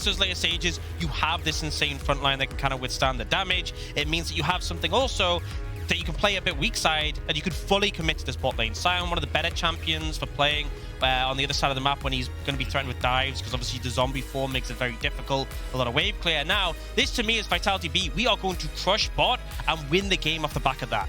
against those later sages, you have this insane front line that can kind of withstand the damage. It means that you have something also that you can play a bit weak side, and you could fully commit to this bot lane. Sion, one of the better champions for playing on the other side of the map when he's going to be threatened with dives, because obviously the zombie form makes it very difficult. A lot of wave clear. Now, this to me is Vitality.B. We are going to crush bot and win the game off the back of that.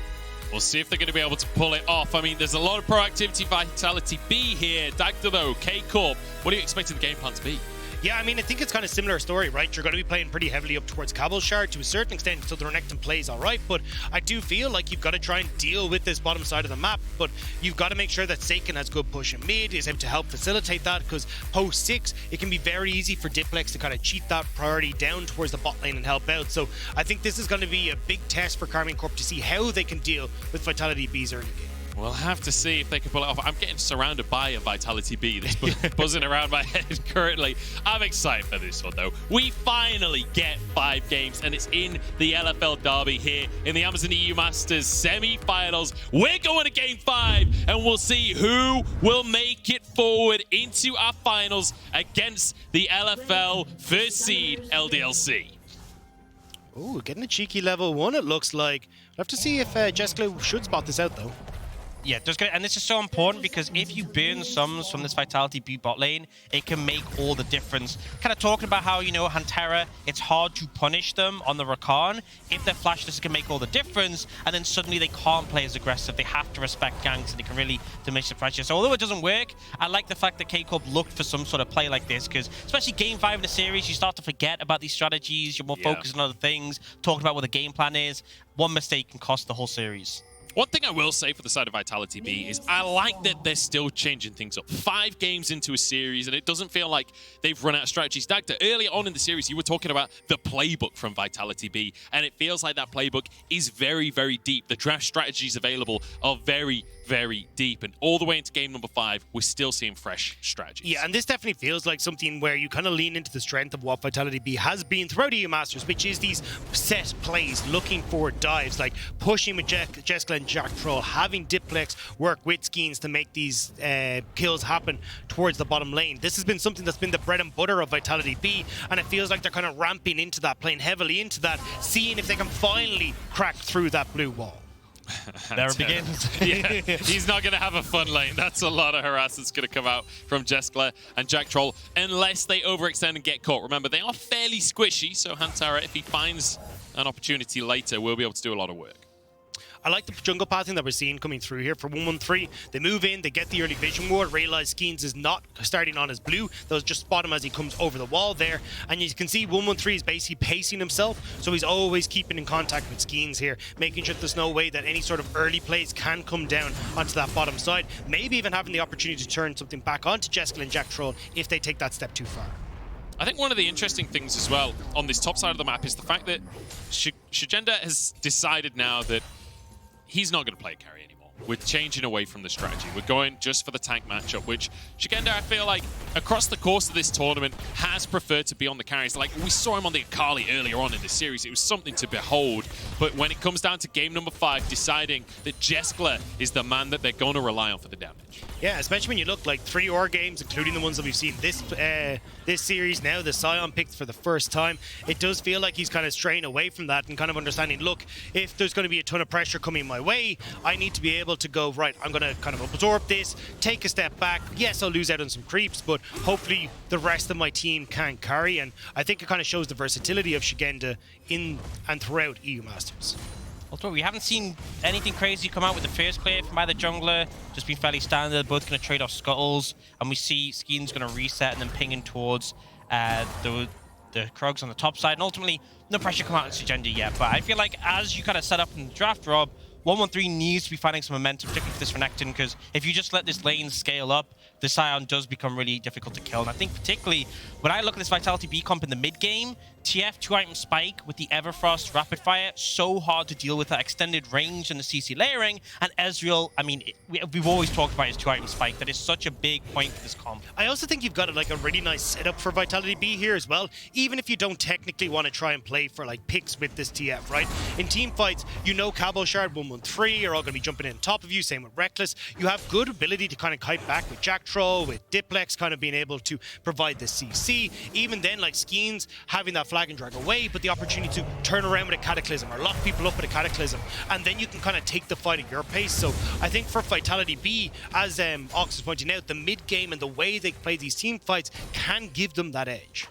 We'll see if they're going to be able to pull it off. I mean, there's a lot of proactivity Vitality.B here. Dagda though, K-Corp, what are you expecting the game plan to be? Yeah, I mean, I think it's kind of similar story, right? You're going to be playing pretty heavily up towards Cabochard to a certain extent, so the Renekton plays all right, but I do feel like you've got to try and deal with this bottom side of the map, but you've got to make sure that Seiken has good push in mid, is able to help facilitate that, because post 6, it can be very easy for Diplex to kind of cheat that priority down towards the bot lane and help out. So I think this is going to be a big test for KARMINE Corp to see how they can deal with Vitality.B's early game. We'll have to see if they can pull it off. I'm getting surrounded by a Vitality.B that's buzzing around my head currently. I'm excited for this one, though. We finally get 5 games, and it's in the LFL Derby here in the Amazon EU Masters semi-finals. We're going to Game 5, and we'll see who will make it forward into our finals against the LFL first seed LDLC. Ooh, getting a cheeky level 1, it looks like. We'll have to see if Jessica should spot this out, though. Yeah, and this is so important, because if you burn sums from this Vitality.B bot lane, it can make all the difference. Kind of talking about how, you know, Hantera, it's hard to punish them on the Rakan. If they're flashless, it can make all the difference, and then suddenly they can't play as aggressive. They have to respect ganks, and they can really diminish the pressure. So although it doesn't work, I like the fact that K-Corp looked for some sort of play like this, because especially Game 5 in the series, you start to forget about these strategies. You're more focused on other things, talking about what the game plan is. One mistake can cost the whole series. One thing I will say for the side of Vitality.B is I like that they're still changing things up. 5 games into a series, and it doesn't feel like they've run out of strategies. Dagda, earlier on in the series, you were talking about the playbook from Vitality.B, and it feels like that playbook is very, very deep. The draft strategies available are very, very deep, and all the way into game number 5, we're still seeing fresh strategies. Yeah, and this definitely feels like something where you kind of lean into the strength of what Vitality.B has been throughout EU Masters, which is these set plays, looking for dives, like pushing with Jessica and Jack Troll, having Diplex work with Skeens to make these kills happen towards the bottom lane. This has been something that's been the bread and butter of Vitality.B, and it feels like they're kind of ramping into that, playing heavily into that, seeing if they can finally crack through that blue wall. There it begins. Yeah, he's not going to have a fun lane. That's a lot of harass that's going to come out from Jeskla and Jack Troll, unless they overextend and get caught. Remember, they are fairly squishy, so Hantara, if he finds an opportunity later, will be able to do a lot of work. I like the jungle pathing that we're seeing coming through here for 113. They move in, they get the early vision ward, realize Skeens is not starting on his blue. They'll just spot him as he comes over the wall there. And you can see 113 is basically pacing himself, so he's always keeping in contact with Skeens here, making sure there's no way that any sort of early plays can come down onto that bottom side. Maybe even having the opportunity to turn something back onto Jessica and Jack Troll if they take that step too far. I think one of the interesting things as well on this top side of the map is the fact that Shigenda has decided now that he's not going to play carry anymore. We're changing away from the strategy. We're going just for the tank matchup, which Shigenda, I feel like, across the course of this tournament, has preferred to be on the carries. Like, we saw him on the Akali earlier on in this series. It was something to behold. But when it comes down to game number 5, deciding that Jeskla is the man that they're going to rely on for the damage. Yeah, especially when you look like 3 OR games, including the ones that we've seen this series now, the Sion picked for the first time. It does feel like he's kind of straying away from that and kind of understanding, look, if there's going to be a ton of pressure coming my way, I need to be able to go, right, I'm going to kind of absorb this, take a step back. Yes, I'll lose out on some creeps, but hopefully the rest of my team can carry. And I think it kind of shows the versatility of Shigenda in and throughout EU Masters. Although we haven't seen anything crazy come out with the first play from either jungler, just been fairly standard. Both going to trade off scuttles, and we see Skeen's going to reset and then pinging towards the Krugs on the top side. And ultimately, no pressure come out on Shigenda yet. But I feel like as you kind of set up in the draft, Rob, 113 needs to be finding some momentum, particularly for this Renekton, because if you just let this lane scale up, the Sion does become really difficult to kill. And I think particularly when I look at this Vitality.B comp in the mid game, TF 2-item spike with the Everfrost rapid fire, so hard to deal with that extended range and the CC layering. And Ezreal, I mean, we've always talked about his 2-item spike. That is such a big point for this comp. I also think you've got like a really nice setup for Vitality.B here as well. Even if you don't technically want to try and play for like picks with this TF, right? In team fights, you know Cabochard 113 113 are all going to be jumping in on top of you. Same with REKKLES. You have good ability to kind of kite back with Jack Troll, with Diplex kind of being able to provide the CC. Even then, like Skeens having that flag and drag away, but the opportunity to turn around with a Cataclysm or lock people up with a Cataclysm, and then you can kind of take the fight at your pace. So I think for VITALITY.B, as Ox is pointing out, the mid game and the way they play these team fights can give them that edge.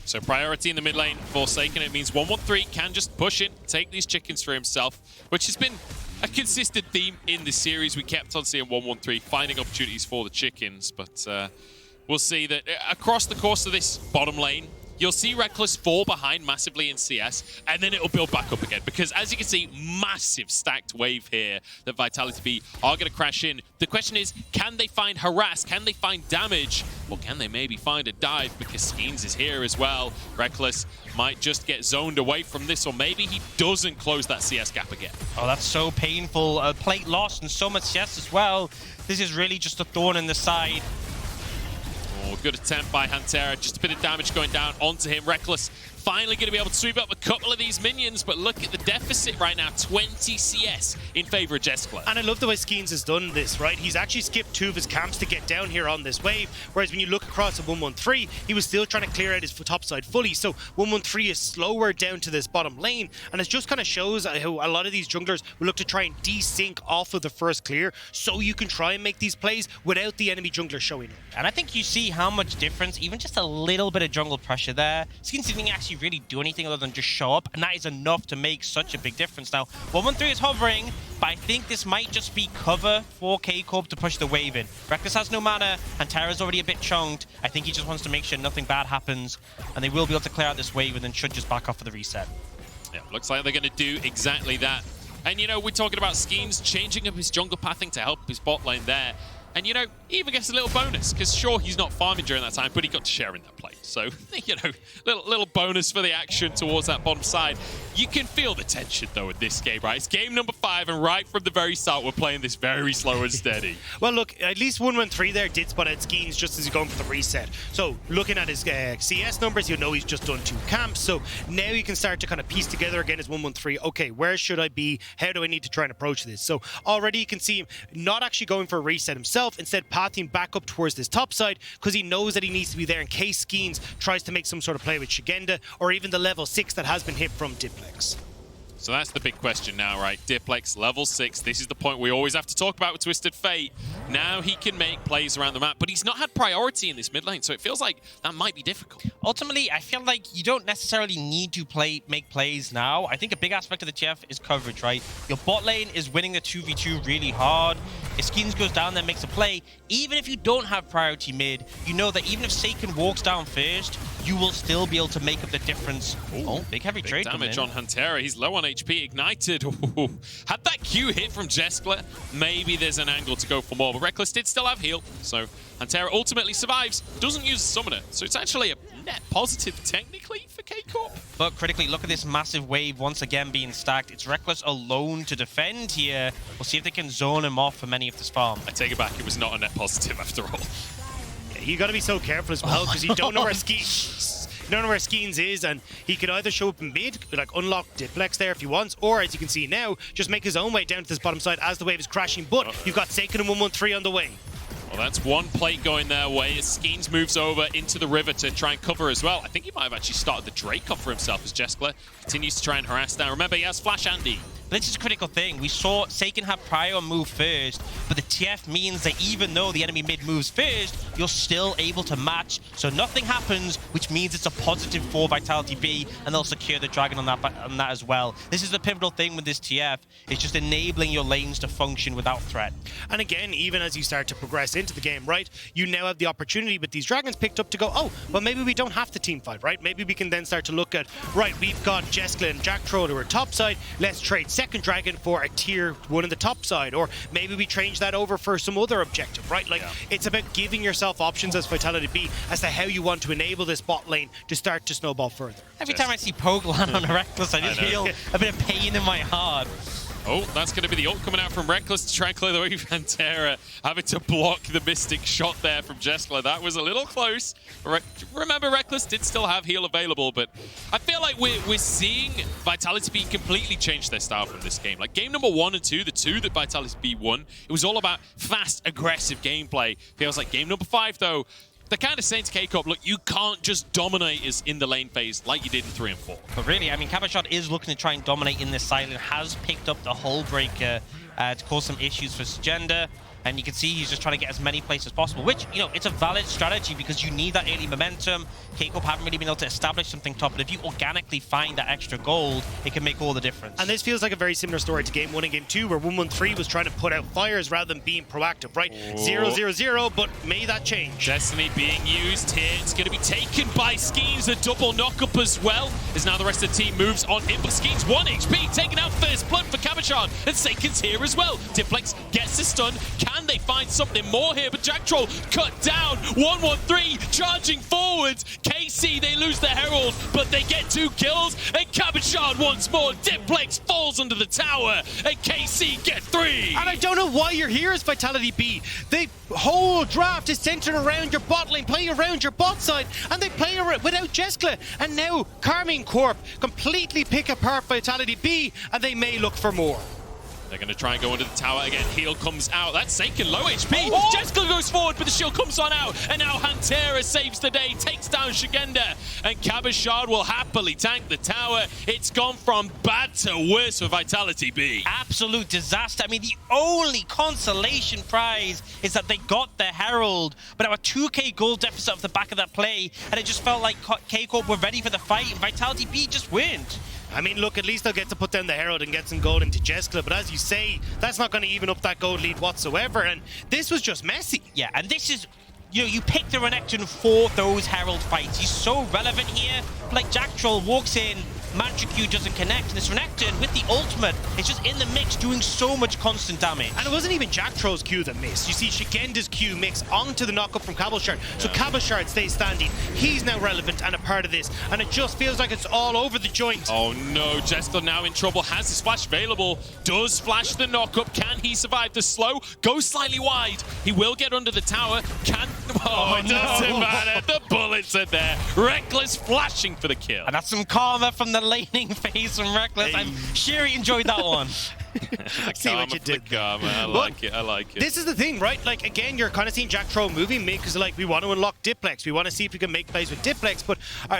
So priority in the mid lane for Forsaken. It means 113 can just push in, take these chickens for himself, which has been a consistent theme in this series. We kept on seeing 113 finding opportunities for the chickens, but we'll see that across the course of this bottom lane, you'll see REKKLES fall behind massively in CS, and then it'll build back up again. Because as you can see, massive stacked wave here that VITALITY.B are going to crash in. The question is, can they find harass? Can they find damage? Or can they maybe find a dive? Because Skeens is here as well. REKKLES might just get zoned away from this, or maybe he doesn't close that CS gap again. Oh, that's so painful. Plate lost and so much CS as well. This is really just a thorn in the side. Oh, good attempt by Hantera. Just a bit of damage going down onto him. REKKLES finally going to be able to sweep up a couple of these minions, but look at the deficit right now. 20 CS in favor of Jeskla. And I love the way Skeens has done this, right? He's actually skipped 2 of his camps to get down here on this wave, whereas when you look across at 113, he was still trying to clear out his top side fully. So 113 is slower down to this bottom lane, and it just kind of shows how a lot of these junglers will look to try and desync off of the first clear, so you can try and make these plays without the enemy jungler showing up. And I think you see how much difference, even just a little bit of jungle pressure there. Skeens didn't actually really do anything other than just show up, and that is enough to make such a big difference. Now, 113 is hovering, but I think this might just be cover for KCorp to push the wave in. REKKLES has no mana, and Tara's already a bit chunked. I think he just wants to make sure nothing bad happens, and they will be able to clear out this wave and then should just back off for the reset. Yeah, looks like they're going to do exactly that. And, you know, we're talking about Skeens changing up his jungle pathing to help his bot lane there. And, you know, he even gets a little bonus, because sure, he's not farming during that time, but he got to share in that play. So, you know, little bonus for the action towards that bottom side. You can feel the tension, though, in this game, right? It's game number 5, and right from the very start, we're playing this very slow and steady. Well, look, at least 113 there did spot out Skeens just as he's going for the reset. So, looking at his CS numbers, you'll know he's just done 2 camps. So, now you can start to kind of piece together again as 113. Okay, where should I be? How do I need to try and approach this? So, already you can see him not actually going for a reset himself, instead pathing back up towards this top side, because he knows that he needs to be there in case Skeens tries to make some sort of play with Shigenda, or even the level 6 that has been hit from Diplex. So that's the big question now, right? Diplex, level 6. This is the point we always have to talk about with Twisted Fate. Now he can make plays around the map, but he's not had priority in this mid lane, so it feels like that might be difficult. Ultimately, I feel like you don't necessarily need to make plays now. I think a big aspect of the TF is coverage, right? Your bot lane is winning the 2v2 really hard. If Skeens goes down there and makes a play, even if you don't have priority mid, you know that even if Saken walks down first, you will still be able to make up the difference. Ooh, oh, big heavy trade damage on Hantera. He's low on HP, ignited. Ooh. Had that Q hit from Jeskla, maybe there's an angle to go for more, but REKKLES did still have heal, so Hantera ultimately survives, doesn't use a summoner, so it's actually a net positive technically for KCorp. But critically, look at this massive wave once again being stacked. It's REKKLES alone to defend here. We'll see if they can zone him off for many of this farm. I take it back, it was not a net positive after all. Yeah, you got to be so careful as well, because you don't know where Skeens is, and he could either show up in mid, like unlock Diplex there if he wants, or as you can see now, just make his own way down to this bottom side as the wave is crashing. But you've got Saken and 113 on the way. Well, that's one plate going their way as Skeens moves over into the river to try and cover as well. I think he might have actually started the Drake off for himself as Jeskla continues to try and harass down. Remember, he has Flash Andy. But this is a critical thing. We saw Saken have prior move first, but the TF means that even though the enemy mid moves first, you're still able to match. So nothing happens, which means it's a positive for VITALITY.B, and they'll secure the dragon on that as well. This is the pivotal thing with this TF. It's just enabling your lanes to function without threat. And again, even as you start to progress into the game, right, you now have the opportunity with these dragons picked up to go, oh, well, maybe we don't have to team fight, right? Maybe we can then start to look at, right, we've got Jeskla and Jack Troll who are top side, let's trade second dragon for a tier 1 in the top side, or maybe we change that over for some other objective, right? Like, it's about giving yourself options as VITALITY.B as to how you want to enable this bot lane to start to snowball further. Every time I see Poke land on a REKKLES, I just feel a bit of pain in my heart. Oh, that's going to be the ult coming out from Rekklles to try and clear the way from Pantera. Having to block the Mystic shot there from Jeskla. That was a little close. Remember, Rekklles did still have heal available, but I feel like we're seeing Vitality.B completely change their style from this game. Like game number 1 and 2, the two that Vitality.B won, it was all about fast, aggressive gameplay. Feels like game number 5, though, they're kind of saying to KCOP, look, you can't just dominate us in the lane phase like you did in 3 and 4. But really, I mean, Kabashot is looking to try and dominate in this side and has picked up the Hull Breaker to cause some issues for Sagenda. And you can see he's just trying to get as many plays as possible, which, you know, it's a valid strategy because you need that early momentum. KCOP haven't really been able to establish something top, but if you organically find that extra gold, it can make all the difference. And this feels like a very similar story to Game 1 and Game 2, where 113 was trying to put out fires rather than being proactive, right? 0-0-0, but may that change. Destiny being used here. It's going to be taken by Skeens. A double knock-up as well, as now the rest of the team moves on in. But Skeens 1 HP, taking out first blood for Kabashard. And Saken's here as well. Diplex gets the stun. Can they find something more here? But Jack Troll cut down. 113 charging forwards. KC, they lose the Herald, but they get 2 kills. And Kabashard once more. Diplex falls under the tower. And KC get 3. And I don't know why you're here as Vitality.B. The whole draft is centered around your bot lane, play around your bot side, and they play without Jeskla. And now KARMINE Corp completely pick apart Vitality.B, and they may look for more. They're going to try and go into the tower again. Heal comes out. That's Saken, low HP. Oh! Jeskla goes forward, but the shield comes on out. And now Pantera saves the day, takes down Sagenda. And Kabashard will happily tank the tower. It's gone from bad to worse for Vitality.B. Absolute disaster. I mean, the only consolation prize is that they got the Herald, but our 2k gold deficit off the back of that play, and it just felt like KCOP were ready for the fight, and Vitality.B just weren't. I mean, look, at least they'll get to put down the Herald and get some gold into Jeskla, but as you say, that's not going to even up that gold lead whatsoever, and this was just messy. Yeah, and this is, you know, you pick the Renekton for those Herald fights. He's so relevant here. Like, Jack Troll walks in, Magic Q doesn't connect, and this Renekton with the ultimate is just in the mix doing so much constant damage. And it wasn't even Jack Troll's Q that missed. You see Shagenda's Q mix onto the knockup from Kabashard, so Kabashard stays standing. He's now relevant and a part of this, and it just feels like it's all over the joint. Oh no, Jester now in trouble, has his flash available, does flash the knockup. Can he survive the slow? Goes slightly wide. He will get under the tower. Can... Oh, it doesn't matter. The bullets are there. Rekklles flashing for the kill. And that's some karma from the laning phase from Rekklles. Hey. I'm sure he enjoyed that one. See what you did. I like it. I like it. This is the thing, right? Like, again, you're kind of seeing Jack Troll moving because, like, we want to unlock Diplex. We want to see if we can make plays with Diplex, but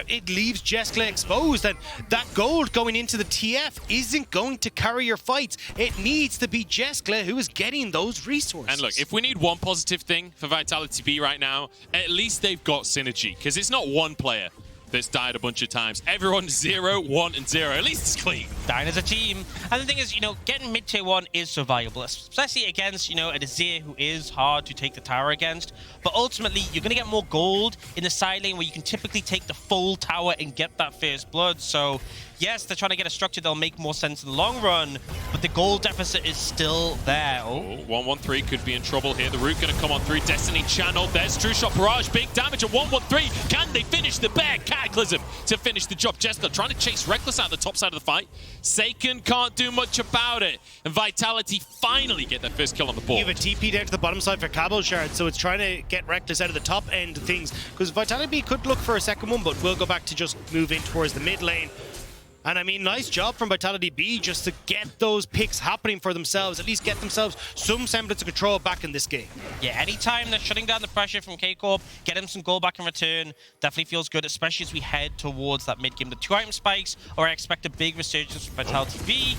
it leaves Jeskla exposed, and that gold going into the TF isn't going to carry your fights. It needs to be Jeskla who is getting those resources. And look, if we need one positive thing for Vitality.B right now, at least they've got synergy, because it's not one player that's died a bunch of times. Everyone 0, 1, and 0. At least it's clean. Dying as a team. And the thing is, you know, getting mid-tier 1 is survivable, especially against, you know, a Desir who is hard to take the tower against. But ultimately, you're going to get more gold in the side lane where you can typically take the full tower and get that first blood. So, yes, they're trying to get a structure that'll make more sense in the long run, but the gold deficit is still there. Oh, 113 could be in trouble here. The root going to come on through. Destiny channel. There's True Shot Barrage. Big damage at 113. Can they finish the bear? Cataclysm to finish the job. Jester trying to chase Rekklles out the top side of the fight. Saken can't do much about it. And Vitality finally get their first kill on the board. You have a TP down to the bottom side for Kabashard, so it's trying to get Rekklles out of the top end of things, because Vitality could look for a second one, but we'll go back to just move in towards the mid lane. And I mean, nice job from Vitality.B just to get those picks happening for themselves, at least get themselves some semblance of control back in this game. Yeah, anytime they're shutting down the pressure from KCOP, get him some gold back in return, definitely feels good, especially as we head towards that mid-game. The 2 item spikes, or I expect a big resurgence from Vitality.B.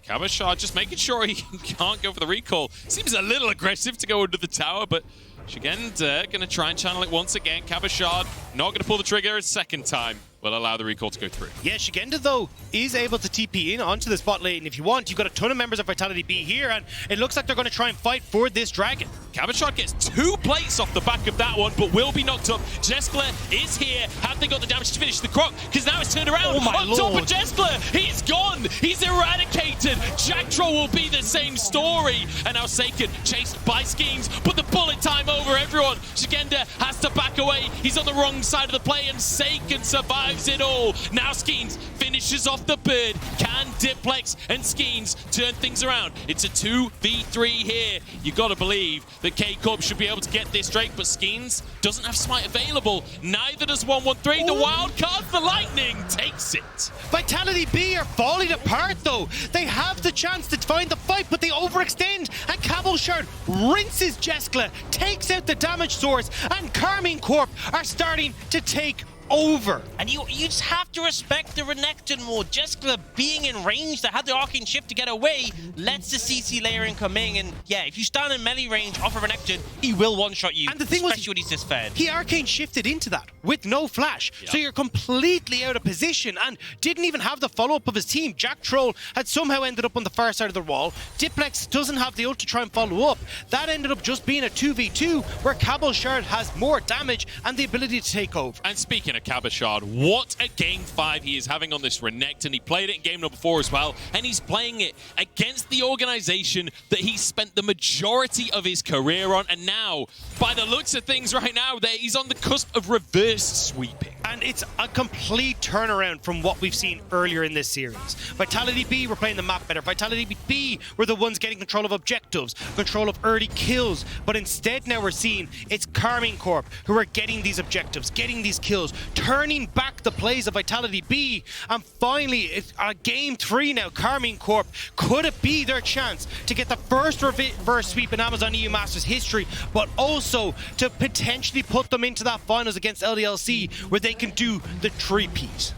Kabashard just making sure he can't go for the recall. Seems a little aggressive to go under the tower, but Shigenda going to try and channel it once again. Kabashard not going to pull the trigger a second time. Will allow the recall to go through. Yeah, Shigenda, though, is able to TP in onto the spot lane if you want. You've got a ton of members of Vitality.B here, and it looks like they're going to try and fight for this dragon. Kabashard gets 2 plates off the back of that one, but will be knocked up. Jeskla is here. Have they got the damage to finish the croc? Because now it's turned around. Oh my on lord. top of Jeskla. He's gone. He's eradicated. Jack Troll will be the same story. And now Saken chased by Schemes, but the bullet time over everyone. Shigenda has to back away. He's on the wrong side of the play, and Saken survives. survives it all. Now Skeens finishes off the bird. Can Diplex and Skeens turn things around? It's a 2v3 here. You gotta believe that K-Corp should be able to get this straight, but Skeens doesn't have smite available. Neither does 113. The wild card for Lightning takes it. VITALITY.B are falling apart though. They have the chance to find the fight, but they overextend, and Cavalshard rinses Jeskla, takes out the damage source, and KARMINE Corp are starting to take over. And you just have to respect the Renekton more. Jeskla being in range that had the Arcane Shift to get away lets the CC layering come in, and yeah, if you stand in melee range off of Renekton, he will one-shot you, and the thing especially when he's this fed. He Arcane Shifted into that with no flash, so you're completely out of position and didn't even have the follow-up of his team. Jack Troll had somehow ended up on the far side of the wall. Diplex doesn't have the ult to try and follow up. That ended up just being a 2v2 where Cavalshard has more damage and the ability to take over. And speaking of Cavalshard, what a game 5 he is having on this Renekton. He played it in game number 4 as well, and he's playing it against the organization that he spent the majority of his career on, and now, by the looks of things right now, he's on the cusp of reverse sweeping. And it's a complete turnaround from what we've seen earlier in this series. VITALITY.B were playing the map better. VITALITY.B were the ones getting control of objectives, control of early kills. But instead now we're seeing it's KARMINE Corp who are getting these objectives, getting these kills, turning back the plays of VITALITY.B. And finally, it's game 3 now. KARMINE Corp, could it be their chance to get the first reverse sweep in Amazon EU Masters history, but also to potentially put them into that finals against LDLC where they can do the three-peat?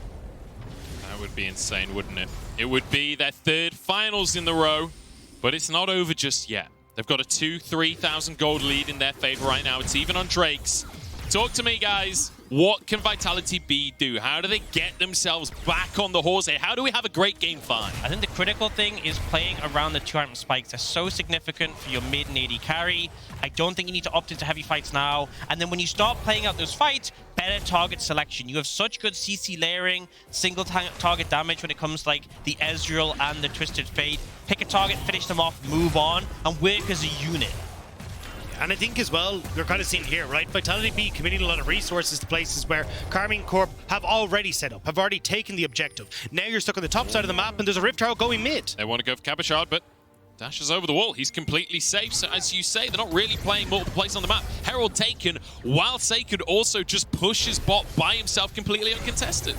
That would be insane, wouldn't it? It would be their 3rd finals in the row, but it's not over just yet. They've got a 2,000-3,000 gold lead in their favor right now. It's even on Drake's. Talk to me, guys. What can VITALITY.B do? How do they get themselves back on the horse here? How do we have a great game 5? I think the critical thing is playing around the 2-item spikes. They're so significant for your mid and AD carry. I don't think you need to opt into heavy fights now. And then when you start playing out those fights, better target selection. You have such good CC layering, single target damage when it comes to like the Ezreal and the Twisted Fate. Pick a target, finish them off, move on, and work as a unit. And I think as well, you're kind of seeing here, right? VITALITY.B committing a lot of resources to places where KARMINE Corp have already set up, have already taken the objective. Now you're stuck on the top side of the map and there's a Rift Herald going mid. They want to go for Cavalshard, but dashes over the wall. He's completely safe. So as you say, they're not really playing multiple plays on the map. Herald taken, while Sacred also just pushes bot by himself completely uncontested.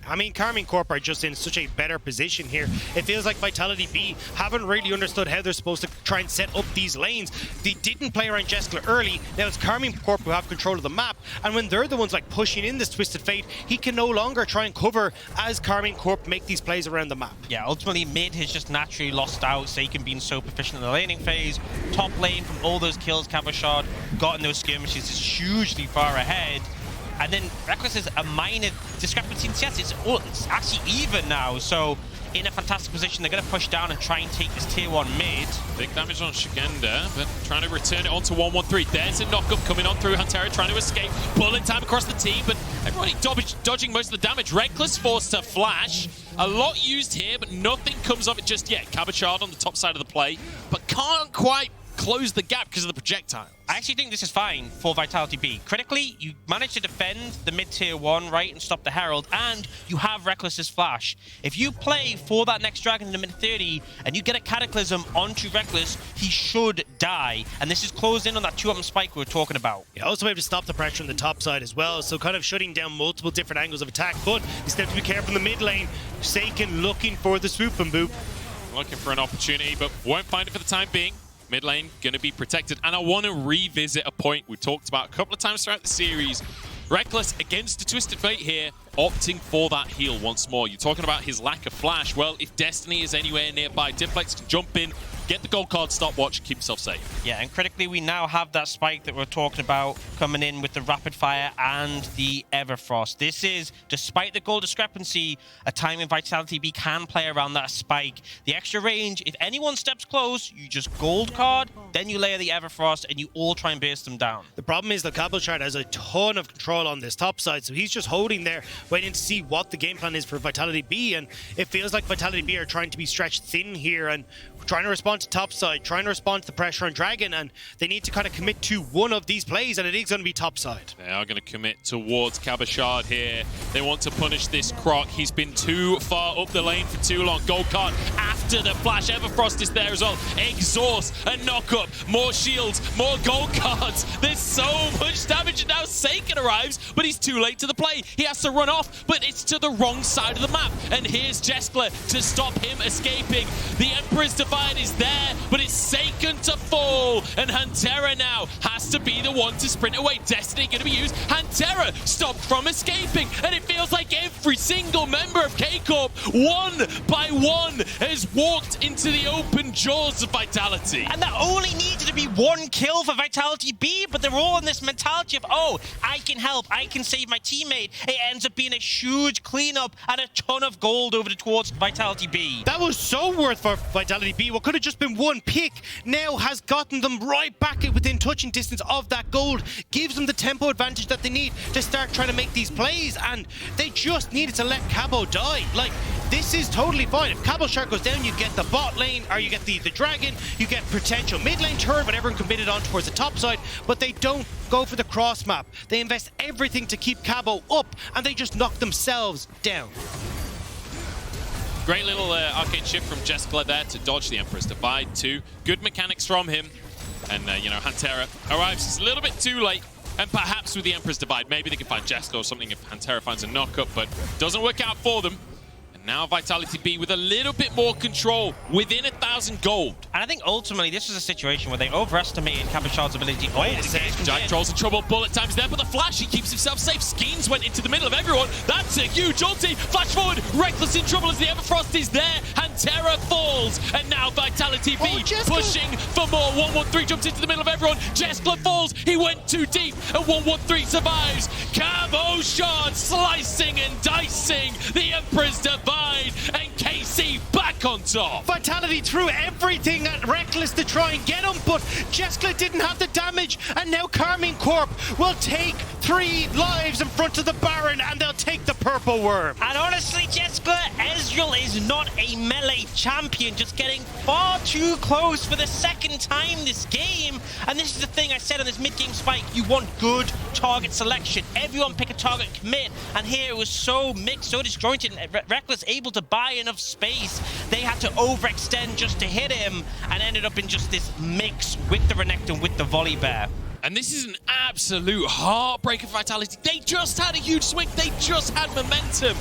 I mean, KARMINE Corp are just in such a better position here. It feels like VITALITY.B haven't really understood how they're supposed to try and set up these lanes. They didn't play around Jeskla early. Now it's KARMINE Corp who have control of the map. And when they're the ones like pushing in this Twisted Fate, he can no longer try and cover as KARMINE Corp make these plays around the map. Yeah, ultimately mid has just naturally lost out. Seiken being so proficient in the laning phase. Top lane from all those kills, Cavalshard got in those skirmishes is hugely far ahead. And then Rekkkles is a minor discrepancy in CS. It's actually even now. So in a fantastic position, they're going to push down and try and take this tier 1 mid. Big damage on Shigenda, but trying to return it onto 113. There's a knockup coming on through Huntera, trying to escape. Bullet time across the team, but everybody dodging most of the damage. Rekkkles forced to flash. A lot used here, but nothing comes of it just yet. Cavalshard on the top side of the play, but can't quite close the gap because of the projectile. I actually think this is fine for VITALITY.B. Critically, you manage to defend the mid-tier 1, right, and stop the Herald, and you have Rekkkles' flash. If you play for that next dragon in the mid-30, and you get a Cataclysm onto Rekkkles, he should die. And this is closed in on that 2-up spike we were talking about. You also have to stop the pressure on the top side as well, so kind of shutting down multiple different angles of attack, but you still have to be careful in the mid lane. Seiken looking for the swoop and boop. Looking for an opportunity, but won't find it for the time being. Mid lane going to be protected, and I want to revisit a point we talked about a couple of times throughout the series. Rekkkles against the Twisted Fate here, opting for that heal once more. You're talking about his lack of flash. Well, if Destiny is anywhere nearby, Diplex can jump in, get the gold card stopwatch, keep yourself safe. Yeah, and critically, we now have that spike that we're talking about coming in with the Rapid Fire and the Everfrost. This is, despite the goal discrepancy, a time when VITALITY.B can play around that spike. The extra range, if anyone steps close, you just gold card, then you layer the Everfrost, and you all try and burst them down. The problem is that Cavalshard has a ton of control on this top side, so he's just holding there, waiting to see what the game plan is for Vitality.B, and it feels like Vitality.B are trying to be stretched thin here and trying to respond to topside, trying to respond to the pressure on Dragon, and they need to kind of commit to one of these plays, and it is going to be topside. They are going to commit towards Cabochard here. They want to punish this Croc. He's been too far up the lane for too long. Gold card after the flash. Everfrost is there as well. Exhaust, a knock-up, more shields, more gold cards. There's so much damage, and now Seiken arrives, but he's too late to the play. He has to run off, but it's to the wrong side of the map. And here's Jeskler to stop him escaping. The Emperor's Divide is there, but it's Seiken to fall, and Hantera now has to be the one to sprint away. Destiny going to be used. Hantera stopped from escaping, and it feels like every single member of K-Corp, one by one, has walked into the open jaws of Vitality. And that only needed to be one kill for Vitality.B, but they're all in this mentality of, oh, I can help, I can save my teammate. It ends up being a huge cleanup and a ton of gold over towards Vitality.B. That was so worth for Vitality.B. What could have just been one pick now has gotten them right back within touching distance of that gold, gives them the tempo advantage that they need to start trying to make these plays, and they just needed to let Cabo die. Like, this is totally fine. If Cabochard goes down, you get the bot lane, or you get the Dragon, you get potential mid lane turret, but everyone committed on towards the top side, but they don't go for the cross map. They invest everything to keep Cabo up, and they just knock themselves down. Great little arcade shift from Jeskler there to dodge the Emperor's Divide too. Good mechanics from him. And, you know, Hantera arrives just a little bit too late. And perhaps with the Emperor's Divide, maybe they can find Jeskler or something if Hantera finds a knock-up, but doesn't work out for them. Now Vitality.B with a little bit more control within 1,000 gold. And I think ultimately this was a situation where they overestimated Cabochard's ability. Wait a second, Jack Troll's in trouble, bullet time's there, but the flash, he keeps himself safe. Skeens went into the middle of everyone. That's a huge ulti. Flash forward, Rekkkles in trouble as the Everfrost is there. Hantera falls, and now Vitality.B pushing for more. 113 jumps into the middle of everyone. Jeskler falls, he went too deep, and 113 survives. Cabochard slicing and dicing the Emperor's Divide. And KC back on top. Vitality threw everything at REKKLES to try and get him, but Jeskler didn't have the damage, and now KARMINE Corp will take 3 lives in front of the Baron, and they'll take the purple worm. And honestly, Jeskler, Ezreal is not a melee champion, just getting far too close for the second time this game. And this is the thing I said on this mid-game spike, you want good target selection. Everyone pick a target, commit, and here it was so mixed, so disjointed, and REKKLES able to buy enough space. They had to overextend just to hit him, and ended up in just this mix with the Renekton, with the volley bear. And this is an absolute heartbreaker for Vitality. They just had a huge swing. They just had momentum.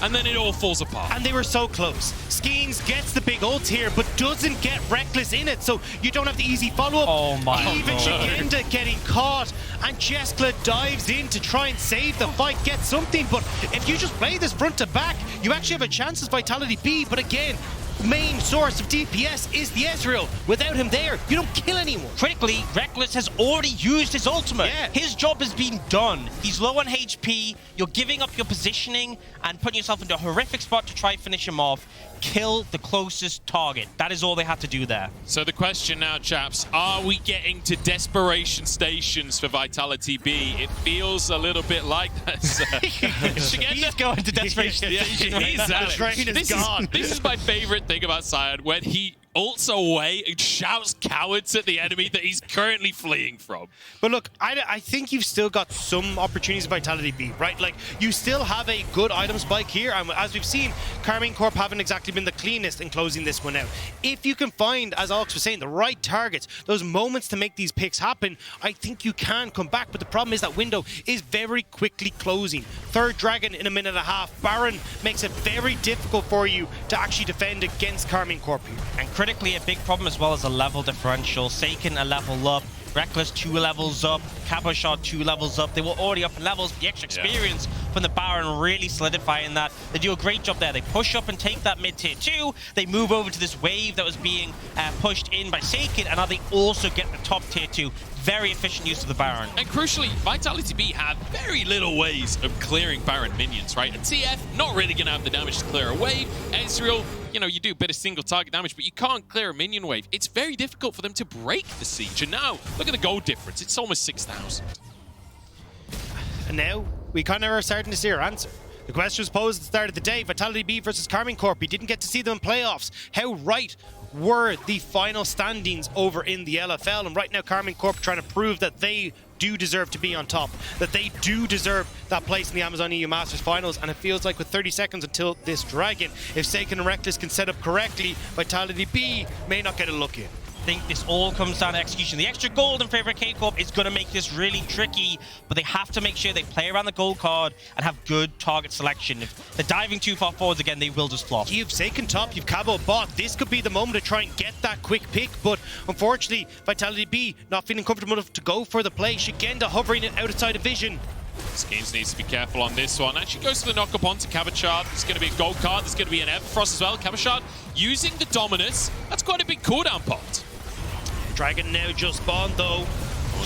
And then it all falls apart. And they were so close. Skeens gets the big ult here, but doesn't get REKKLES in it, so you don't have the easy follow-up. Oh my Even Shigenda getting caught, and Jeskler dives in to try and save the fight, get something, but if you just play this front to back, you actually have a chance as Vitality.B, but again, main source of DPS is the Ezreal. Without him there, you don't kill anyone. Critically, REKKLES has already used his ultimate. Yeah. His job has been done. He's low on HP, you're giving up your positioning and putting yourself into a horrific spot to try and finish him off. Kill the closest target. That is all they had to do there. So the question now, chaps, are we getting to desperation stations for Vitality.B? It feels a little bit like that. He's going to desperation station right now. The train is gone. This is my favorite thing about Sion, when he ults away and shouts cowards at the enemy that he's currently fleeing from. But look, I think you've still got some opportunities of Vitality.B, right? Like, you still have a good item spike here, and as we've seen, KARMINE Corp haven't exactly been the cleanest in closing this one out. If you can find, as Alex was saying, the right targets, those moments to make these picks happen, I think you can come back, but the problem is that window is very quickly closing. Third Dragon in a minute and a half. Baron makes it very difficult for you to actually defend against KARMINE Corp here. And critically, a big problem as well as a level differential. Seiken a level up, REKKLES 2 levels up, Cabochard 2 levels up. They were already up in levels, but the extra experience from the Baron really solidifying that. They do a great job there. They push up and take that mid tier 2. They move over to this wave that was being pushed in by Seiken, and now they also get the top tier 2. Very efficient use of the Baron. And crucially, Vitality.B have very little ways of clearing Baron minions, right? And TF, not really going to have the damage to clear a wave. Ezreal, you know, you do a bit of single target damage, but you can't clear a minion wave. It's very difficult for them to break the siege. And now, look at the gold difference. It's almost 6,000. And now, we kind of are starting to see our answer. The question was posed at the start of the day, VITALITY.B versus KARMINE CORP. We didn't get to see them in playoffs. How right were the final standings over in the LFL? And right now, KARMINE CORP trying to prove that they do deserve to be on top, that they do deserve that place in the Amazon EU Masters Finals. And it feels like with 30 seconds until this Dragon, if SEIKN and REKKLES can set up correctly, VITALITY.B may not get a look in. I think this all comes down to execution. The extra gold in favor of K-Corp is going to make this really tricky, but they have to make sure they play around the gold card and have good target selection. If they're diving too far forwards again, they will just flop. You've SEIKN top, you've Cabo bot. This could be the moment to try and get that quick pick, but unfortunately, VITALITY.B not feeling comfortable enough to go for the play. Shigenda hovering it outside of vision. Skins needs to be careful on this one. Actually goes for the knock-up onto Cabachard. There's going to be a gold card. There's going to be an Everfrost as well. Cabachard using the Dominus. That's quite a big cooldown pot. Dragon now just spawned though.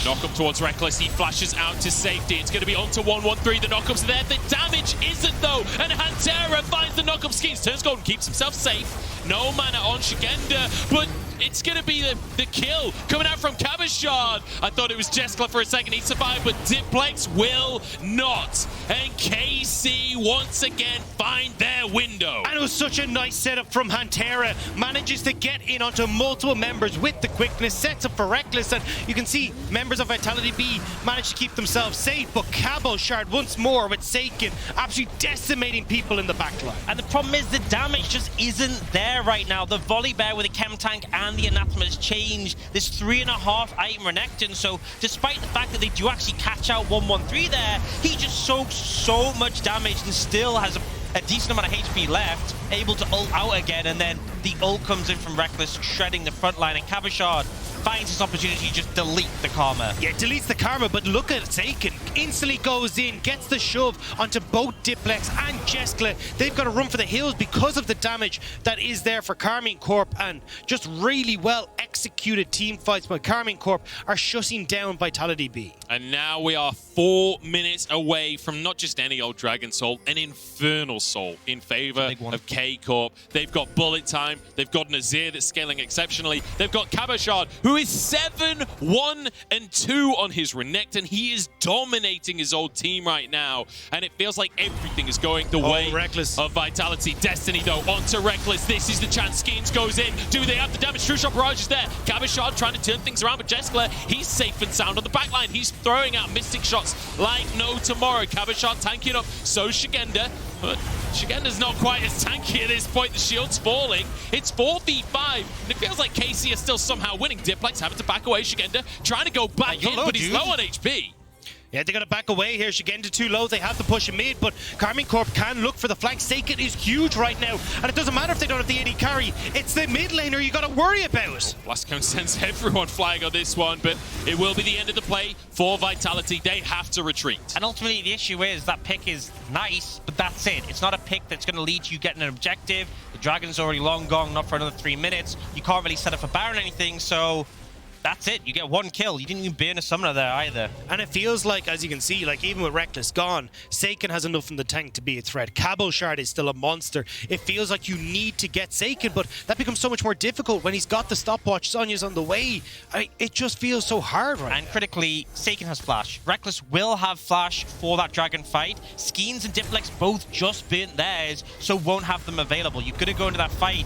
Knock up towards REKKLES. He flashes out to safety. It's going to be onto 1-1-3. The knockups are there. The damage isn't though. And Hantera finds the knockup skins. Turns gold and keeps himself safe. No mana on Shigenda, but it's going to be the kill coming out from Cabachard. I thought it was Jeskla for a second. He survived, but Diplex will not. And KC once again find their window. And it was such a nice setup from Hantera. Manages to get in onto multiple members with the quickness. Sets up for REKKLES. And you can see members of VITALITY.B manage to keep themselves safe. But Cabachard once more with SEIKN absolutely decimating people in the backline. And the problem is the damage just isn't there right now. The Volley Bear with the Chem Tank and the Anathema has changed this 3.5 item Renekton. So despite the fact that they do actually catch out 1-1-3 there, he just soaks so much damage and still has a decent amount of HP left, able to ult out again, and then the ult comes in from REKKLES, shredding the front line, and Cabachard finds his opportunity to just delete the Karma. Yeah, deletes the Karma, but look at SEIKN. Instantly goes in, gets the shove onto both Diplex and Jeskla. They've got to run for the hills because of the damage that is there for KARMINE CORP, and just really well executed team fights by KARMINE CORP are shutting down VITALITY.B. And now we are 4 minutes away from not just any old Dragon Soul, an Infernal Soul in favor of K-Corp. They've got bullet time. They've got Nazir that's scaling exceptionally. They've got Cabachard, who is 7-1-2 on his Renekton. He is dominating his old team right now, and it feels like everything is going the way REKKLES of Vitality. Destiny, though, onto REKKLES. This is the chance. Skins goes in. Do they have the damage? True Shot Barrage is there. Cabachard trying to turn things around, but Jeskla, he's safe and sound on the backline. He's throwing out Mystic shots like no tomorrow. Cabachard tanking up, so Shigenda. But Shigenda's not quite as tanky at this point. The shield's falling. It's 4v5. And it feels like KC is still somehow winning. Diplex having to back away. Shigenda trying to go back in, but he's low on HP. Yeah, they got to back away here. Shigenda too low. They have to push him mid, but KARMINE CORP can look for the flank. SEIKN is huge right now, and it doesn't matter if they don't have the AD carry. It's the mid laner you got to worry about. Blast Cone sends everyone flying on this one, but it will be the end of the play for Vitality. They have to retreat. And ultimately, the issue is that pick is nice, but that's it. It's not a pick that's going to lead to you getting an objective. The Dragon's already long gone, not for another 3 minutes. You can't really set up a Baron or anything, so that's it. You get 1 kill. You didn't even burn a summoner there either. And it feels like, as you can see, like even with REKKLES gone, SEIKN has enough in the tank to be a threat. Cabachard is still a monster. It feels like you need to get SEIKN, but that becomes so much more difficult when he's got the stopwatch. Sonya's on the way. It just feels so hard right And now. critically, SEIKN has flash. REKKLES will have flash for that Dragon fight. Skins and Diplex both just burnt theirs, so won't have them available. You've got to go into that fight.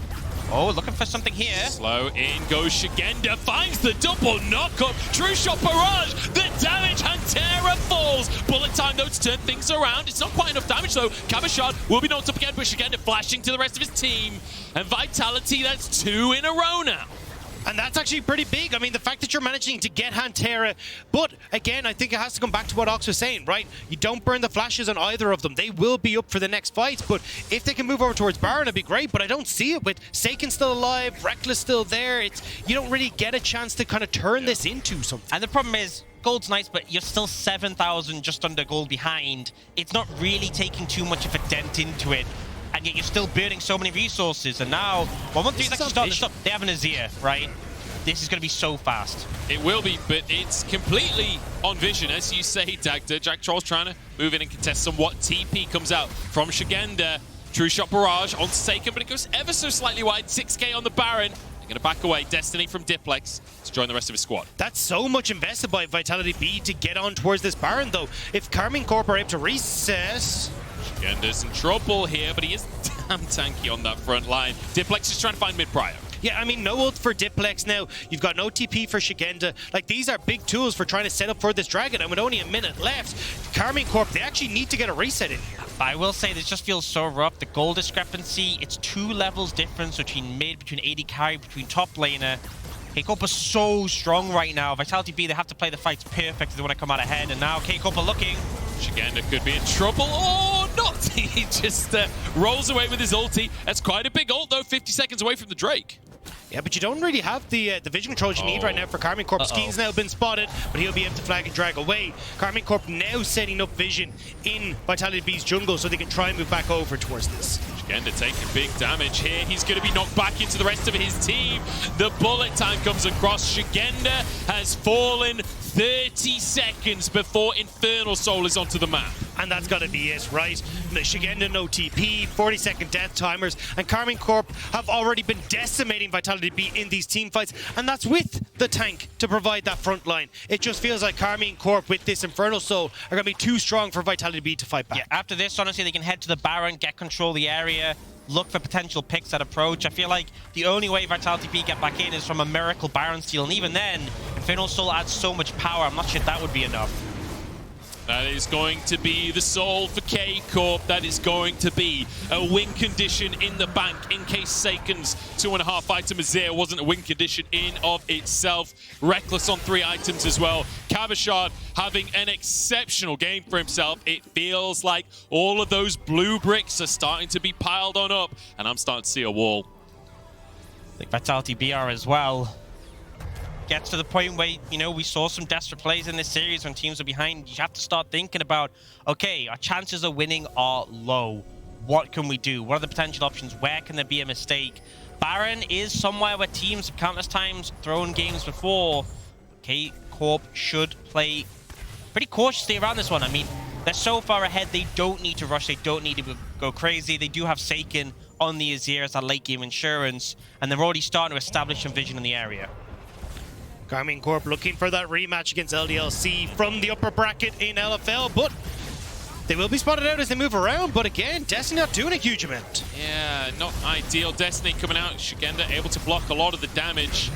Oh, looking for something here. Slow in goes Shigenda, finds the double knockup. True Shot Barrage, the damage, Hantera falls. Bullet time though to turn things around. It's not quite enough damage though. Cabachard will be knocked up again, but Shigenda flashing to the rest of his team. And Vitality, that's 2 in a row now. And that's actually pretty big. I mean, the fact that you're managing to get Hantera, but again, I think it has to come back to what Ox was saying, right? You don't burn the flashes on either of them. They will be up for the next fights, but if they can move over towards Baron, it'd be great, but I don't see it with SEIKN still alive, REKKLES still there. You don't really get a chance to kind of turn this into something. And the problem is, gold's nice, but you're still 7,000 just under gold behind. It's not really taking too much of a dent into it. And yet you're still burning so many resources. And now, 1-1-3 is actually starting to stop. They have an Azir, right? This is going to be so fast. It will be, but it's completely on vision. As you say, Dagda, Jack Troll's trying to move in and contest somewhat. TP comes out from Shigenda. True Shot Barrage on SEIKN, but it goes ever so slightly wide. 6k on the Baron. They're going to back away. Destiny from Diplex to join the rest of his squad. That's so much invested by VITALITY.B to get on towards this Baron, though. If KARMINE CORP are able to recess, Shigenda's in trouble here, but he is damn tanky on that front line. Diplex is trying to find mid-prior. Yeah, I mean, no ult for Diplex now. You've got no TP for Shigenda. Like, these are big tools for trying to set up for this Dragon, and with only a minute left, KARMINE Corp, they actually need to get a reset in here. I will say this just feels so rough. The goal discrepancy, it's 2 levels difference between mid, between AD carry, between top laner. K-Corp are so strong right now. Vitality.B, they have to play the fights perfect if they want to come out ahead, and now K-Corp are looking. Shigenda could be in trouble or not. He just rolls away with his ulti. That's quite a big ult, though, 50 seconds away from the Drake. Yeah, but you don't really have the vision controls you need right now for KARMINE Corp. Skeen's now been spotted, but he'll be able to flag and drag away. KARMINE Corp now setting up vision in Vitality.B's jungle so they can try and move back over towards this. Shigenda taking big damage here. He's going to be knocked back into the rest of his team. The bullet time comes across. Shigenda has fallen 30 seconds before Infernal Soul is onto the map. And that's got to be it, right? Shigenda no TP, 40-second death timers, and KARMINE Corp have already been decimating Vitality.B in these team fights, and that's with the tank to provide that front line. It just feels like KARMINE Corp with this Infernal Soul are going to be too strong for Vitality.B to fight back. Yeah, after this, honestly, they can head to the Baron, get control of the area, look for potential picks that approach. I feel like the only way Vitality.B get back in is from a miracle Baron steal, and even then, Infernal Soul adds so much power, I'm not sure that would be enough. That is going to be the soul for K-Corp. That is going to be a win condition in the bank in case Saken's 2.5 item Azir wasn't a win condition in of itself. Rekkles on 3 items as well. Kavashard having an exceptional game for himself. It feels like all of those blue bricks are starting to be piled on up, and I'm starting to see a wall. I think Vitality.B are as well. Gets to the point where, you know, we saw some desperate plays in this series when teams are behind. You have to start thinking about, okay, our chances of winning are low. What can we do? What are the potential options? Where can there be a mistake? Baron is somewhere where teams have countless times thrown games before. K-Corp should play pretty cautiously around this one. I mean, they're so far ahead, they don't need to rush. They don't need to go crazy. They do have Saken on the Azir as a late game insurance, and they're already starting to establish some vision in the area. KARMINE Corp looking for that rematch against LDLC from the upper bracket in LFL, but they will be spotted out as they move around. But again, Destiny not doing a huge amount. Yeah, not ideal. Destiny coming out. Shigenda able to block a lot of the damage.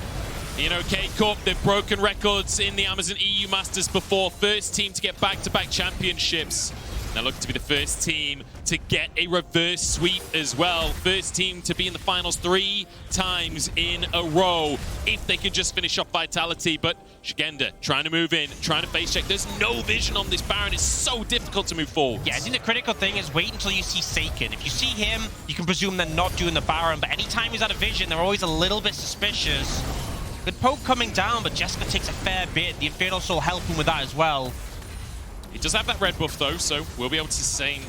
You know, K-Corp, they've broken records in the Amazon EU Masters before. First team to get back-to-back championships. Now looking to be the first team to get a reverse sweep as well. First team to be in the finals 3 times in a row if they could just finish off Vitality. But Shigenda trying to move in, trying to face check. There's no vision on this Baron. It's so difficult to move forward. Yeah, I think the critical thing is wait until you see Saken. If you see him, you can presume they're not doing the Baron. But anytime he's out of vision, they're always a little bit suspicious. Good poke coming down, but Jessica takes a fair bit. The Infernal Soul helping with that as well. He does have that red buff though, so we'll be able to sustain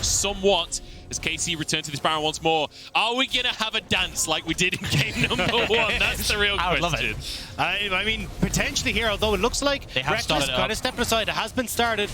somewhat as KC return to this Baron once more. Are we gonna have a dance like we did in game number 1? That's the real question. Love it. I mean, potentially here, although it looks like they have started kind of stepping aside. It has been started.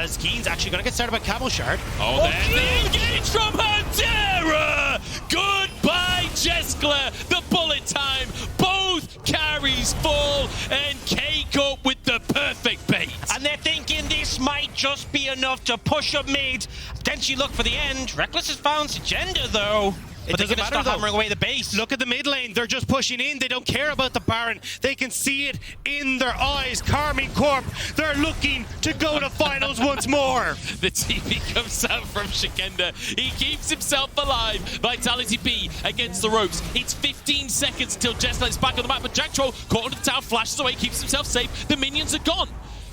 Skeen's actually going to get started by Kavashard. Oh, there's the engage from Hantera! Goodbye, Jeskla! The bullet time, both carries fall, and K-Corp with the perfect bait. And they're thinking this might just be enough to push up mid. Potentially look for the end. Rekklles has found Shigenda though. But they're going to start hammering away the base. Look at the mid lane. They're just pushing in. They don't care about the Baron. They can see it in their eyes. KARMINE Corp, they're looking to go to finals once more. The TV comes out from Shigenda. He keeps himself alive. Vitality.B against the ropes. It's 15 seconds until Jessler is back on the map. But Jack Troll caught into the tower, flashes away, keeps himself safe. The minions are gone.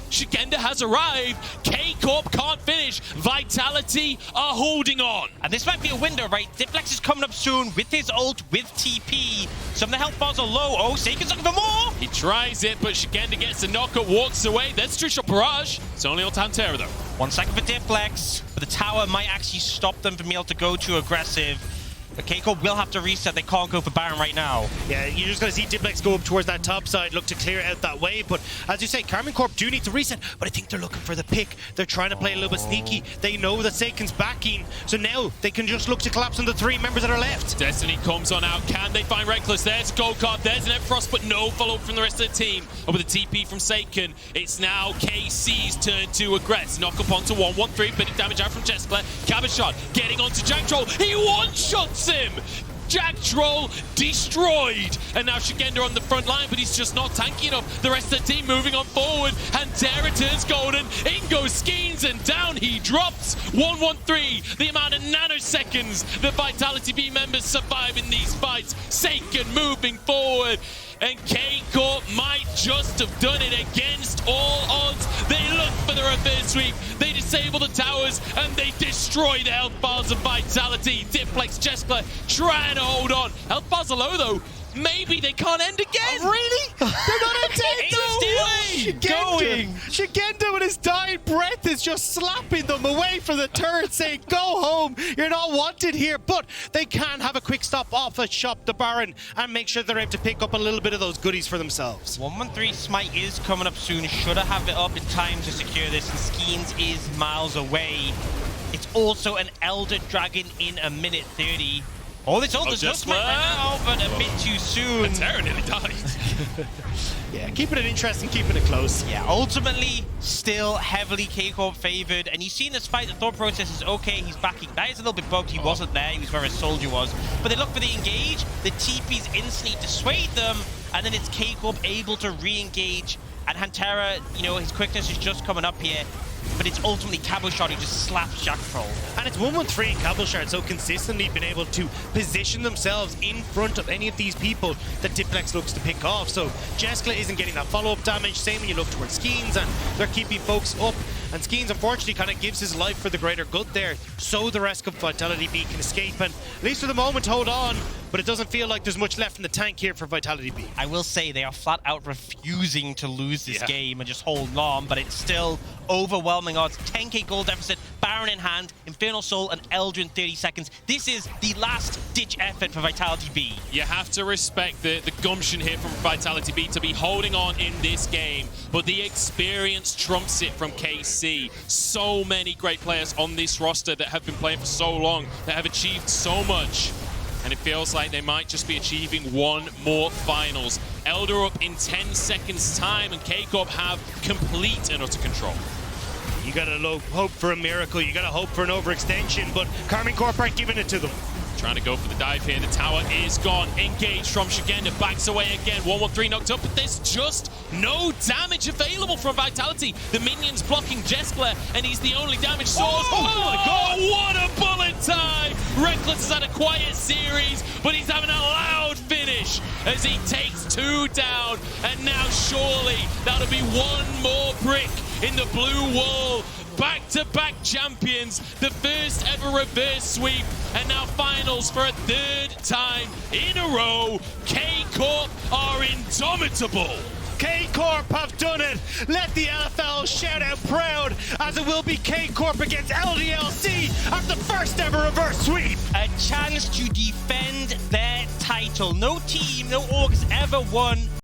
Shigenda has arrived. K-Corp can't finish. Vitality are holding on. And this might be a window, right? Diplex is coming up soon with his ult, with TP. Some of the health bars are low. Oh, Saken's looking for more. He tries it, but Shigenda gets the knockup, walks away. There's Trish Barrage. It's only on Hantera, though. 1 second for Diplex. But the tower might actually stop them from being able to go too aggressive. But K-Corp will have to reset. They can't go for Baron right now. Yeah, you're just going to see Diplex go up towards that top side, look to clear out that way. But as you say, KARMINE Corp do need to reset, but I think they're looking for the pick. They're trying to play a little bit sneaky. They know that Seiken's backing, so now they can just look to collapse on the 3 members that are left. Destiny comes on out. Can they find Rekklles? There's Go-Kart, there's an Frost, but no follow-up from the rest of the team. And with a TP from Seiken, it's now KC's turn to aggress. Knock up onto 113, bit of damage out from Jeskler. Cabbage shot, getting onto Jack Troll. He one-shots him! Jack Troll destroyed, and now Shigenda on the front line, but he's just not tanky enough. The rest of the team moving on forward, and Terra turns golden. In goes Skeens, and down he drops. 113, the amount of nanoseconds the VITALITY.B members survive in these fights. Seiken moving forward, and K-Corp might just have done it against all odds. They look for the reverse sweep, they disable the towers, and they destroy the health bars of Vitality. Diplex, Jeskler trying to hold on. Health bars are low though. Maybe they can't end again. Oh, really? They're not ending. No way. Shigenda with his dying breath is just slapping them away from the turret, saying, "Go home. You're not wanted here." But they can have a quick stop off at Shop the Baron and make sure they're able to pick up a little bit of those goodies for themselves. 113 Smite is coming up soon. Should have it up in time to secure this, and Skeens is miles away. It's also an Elder Dragon in a minute 30. Oh, there's no Smite right now, but a bit too soon. And Terra nearly died. Yeah, keeping it interesting, keeping it close. Yeah, ultimately, still heavily K-Corp favored. And you see in this fight, the thought process is, okay, he's backing. That is a little bit bugged. He wasn't there. He was where his soldier was. But they look for the engage. The TPs instantly dissuade them. And then it's K-Corp able to re-engage. And Hantera, you know, his quickness is just coming up here. But it's ultimately Caboshard who just slaps Jack Troll. And it's 113 Caboshard, so consistently been able to position themselves in front of any of these people that Diplex looks to pick off. So Jeskler isn't getting that follow-up damage. Same when you look towards Skeens, and they're keeping folks up. And Skeens, unfortunately, kind of gives his life for the greater good there, so the rest of VITALITY.B can escape. And at least for the moment, hold on. But it doesn't feel like there's much left in the tank here for VITALITY.B. I will say they are flat out refusing to lose this game and just hold on, but it's still overwhelming odds. 10k gold deficit, Baron in hand, Infernal Soul, and Elder in 30 seconds. This is the last-ditch effort for VITALITY.B. You have to respect the gumption here from VITALITY.B to be holding on in this game, but the experience trumps it from KC. So many great players on this roster that have been playing for so long, that have achieved so much. And it feels like they might just be achieving one more finals. Elder up in 10 seconds time, and K-Corp have complete and utter control. You gotta hope for a miracle, you gotta hope for an overextension, but KARMINE Corp aren't giving it to them. Trying to go for the dive here. The tower is gone. Engaged from Shigenda. Backs away again. 113 knocked up, but there's just no damage available from Vitality. The minions blocking Jeskler, and he's the only damage source. Oh my god! What a bullet time! REKKLES has had a quiet series, but he's having a loud finish as he takes 2 down. And now surely that'll be one more brick in the blue wall. Back-to-back champions, the first ever reverse sweep, and now finals for a 3rd time in a row. K-Corp are indomitable. K-Corp have done it. Let the LFL shout out proud, as it will be K-Corp against LDLC at the first ever reverse sweep. A chance to defend their title. No team, no org has ever won